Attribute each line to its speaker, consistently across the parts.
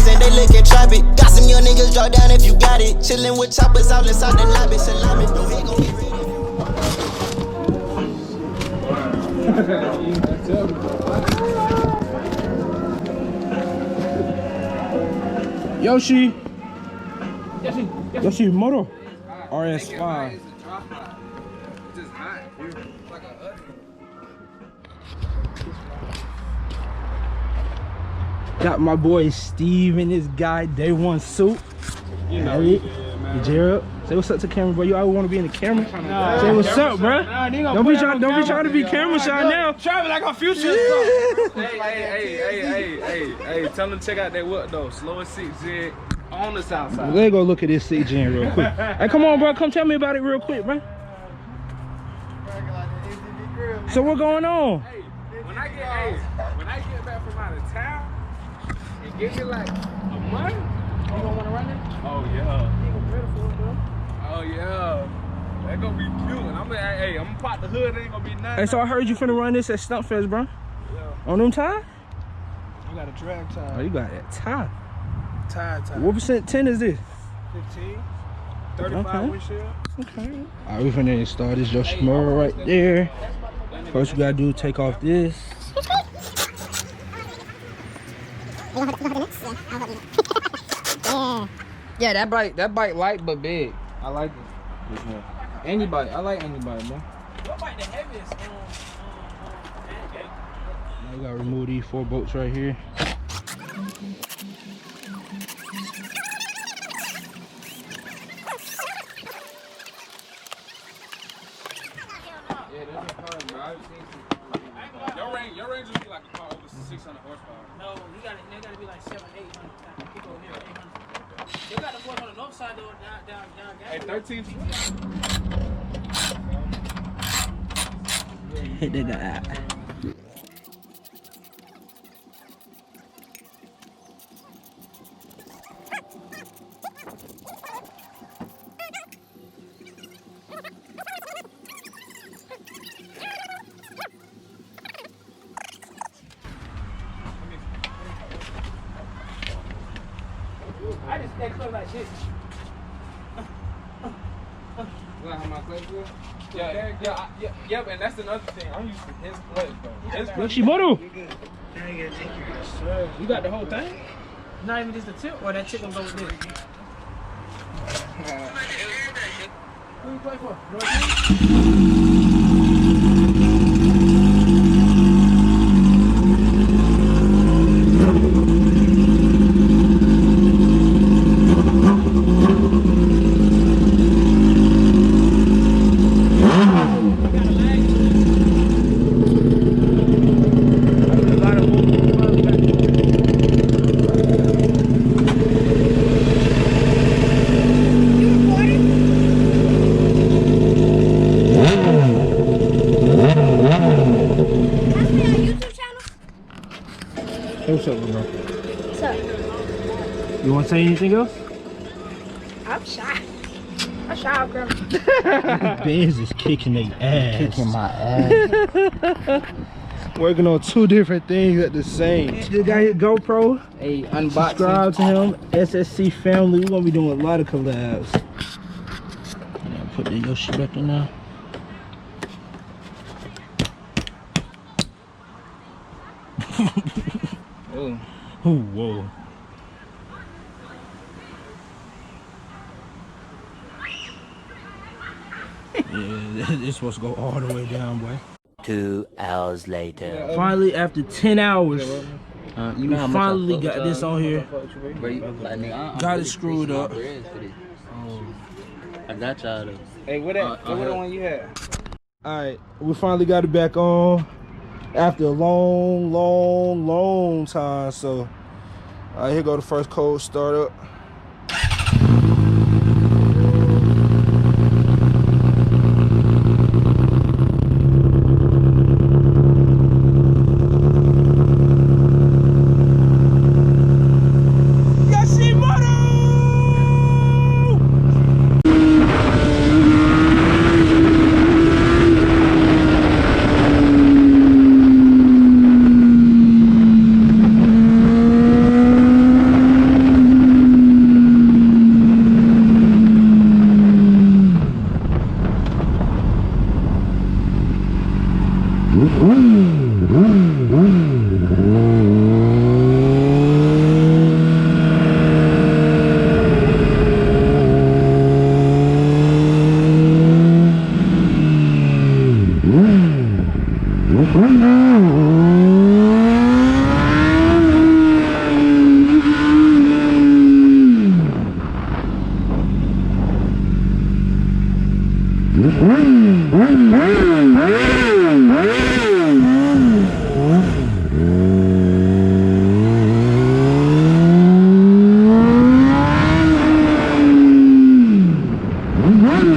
Speaker 1: friends and they looking trappy. Got some young niggas draw down if you got it. Chillin' with choppers out inside the lobby. Salami, no hate gon' be
Speaker 2: Yoshimura RS-5. Got my boy Steve in this guy day one suit. You know, man. Gerald, say what's up to the camera, bro. You always want to be in the camera. Nah, say what's up, bro. Nah, don't be trying to be camera shy now.
Speaker 3: Travel like a future. Hey, tell them to check out that what though. Slower 6G on the south side.
Speaker 2: Let's go look at this 6G real quick. Hey, come on, bro. Come tell me about it real quick, bro. So what going on?
Speaker 3: Hey, when I get back from out of town. Give me like a month. You don't want to run it? Oh yeah. You gonna ready for it, bro? Oh yeah. That gonna be cute. And I'm gonna pop the hood. Ain't gonna be nothing.
Speaker 2: Hey, so I heard you finna run this at Stuntfest, bro.
Speaker 3: Yeah.
Speaker 2: On them tires?
Speaker 3: I got a drag tire.
Speaker 2: Oh, you got that tire.
Speaker 3: Tire.
Speaker 2: What percent 10 is this?
Speaker 3: 15. 35 windshield.
Speaker 2: Okay. All right, we finna install this Yoshimura right there. First, we gotta do take off this.
Speaker 4: Yeah, that bike light but big. I like it. Anybody, I like anybody, bro.
Speaker 3: What bike the heaviest?
Speaker 2: Now we gotta remove these 4 bolts right here.
Speaker 3: Your range will be like a car over 600 horsepower.
Speaker 5: No, they gotta be like 700, 800. People over here 800. They got the force on the north side though, down.
Speaker 3: Hey, 13.
Speaker 2: Hit that.
Speaker 5: I just stay close like this.
Speaker 4: You like how my clutch feel?
Speaker 3: Yeah, and that's another thing. I'm used to his clutch, though.
Speaker 2: Yoshimura!
Speaker 5: You got the whole thing? Not even just the tip, or that tip gonna go with this? Who you play for?
Speaker 2: What's up, bro?
Speaker 6: What's up?
Speaker 2: You want to say anything else?
Speaker 6: I'm shy. I'm shy, girl.
Speaker 2: Benz is kicking their ass.
Speaker 4: Kicking my ass.
Speaker 2: Working on 2 different things at the same. This guy here, GoPro.
Speaker 4: Hey, unboxing.
Speaker 2: Subscribe to him. SSC family. We're gonna be doing a lot of collabs. Put the Yoshi back in now.
Speaker 4: Ooh.
Speaker 2: Oh, whoa. Yeah, it's supposed to go all the way down, boy.
Speaker 7: 2 hours later.
Speaker 2: Finally, after 10 hours,
Speaker 4: You
Speaker 2: we finally got this on here.
Speaker 7: Got
Speaker 2: it screwed up.
Speaker 7: I got y'all though.
Speaker 4: Hey, what that? What the one you had?
Speaker 2: Alright, we finally got it back on after a long time. So, here go the first cold startup.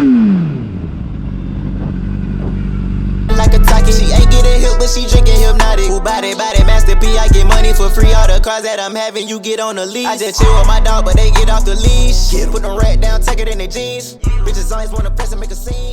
Speaker 1: Like a talkie, she ain't getting hip, but she drinking hypnotic. Who body, Master P, I get money for free. All the cars that I'm having, you get on the leash. I just chill with my dog, but they get off the leash. Put them rat down, take it in their jeans. Bitches always wanna press and make a scene.